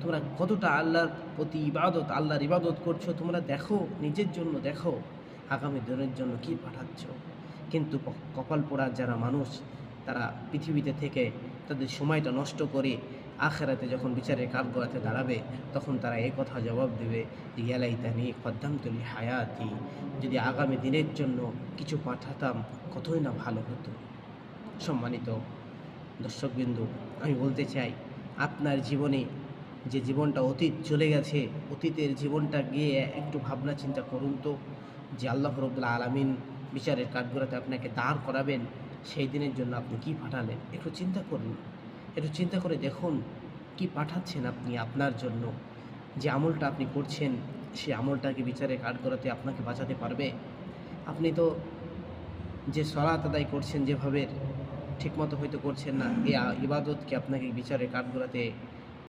তোমরা কতটা আল্লাহর প্রতি ইবাদত, আল্লাহর ইবাদত করছো তোমরা দেখো, নিজের জন্য দেখো আগামী দিনের জন্য কি পাঠাচ্ছ। কিন্তু কপাল পোড়া যারা মানুষ, তারা পৃথিবীতে থেকে তাদের সময়টা নষ্ট করে আখেরাতে যখন বিচারের কাঠগড়াতে দাঁড়াবে, তখন তারা এই কথা জবাব দেবে যে ইয়া লাইতানি কদ্দামতু লি হায়াতি, যদি আগামী দিনের জন্য কিছু পাঠাতাম কতই না ভালো হতো। সম্মানিত দর্শকবিন্দু, আমি বলতে চাই, আপনার জীবনে যে জীবনটা অতীত চলে গেছে, অতীতের জীবনটা গিয়ে একটু ভাবনা চিন্তা করুন তো, যে আল্লাহ রাব্বুল আলামিন বিচারের কাঠগড়াতে আপনাকে দাঁড় করাবেন, সেই দিনের জন্য আপনি কি পাঠালেন একটু চিন্তা করুন। একটু চিন্তা করে দেখুন কি পাঠাচ্ছেন আপনি আপনার জন্য। যে আমলটা আপনি করছেন, সেই আমলটা কি বিচারের কাঠগড়াতে আপনাকে বাঁচাতে পারবে? আপনি তো যে সলাত আদায় করছেন যেভাবে, ঠিকমতো হয়তো করছেন না। এই ইবাদত কি আপনাকে বিচারের কাঠগড়াতে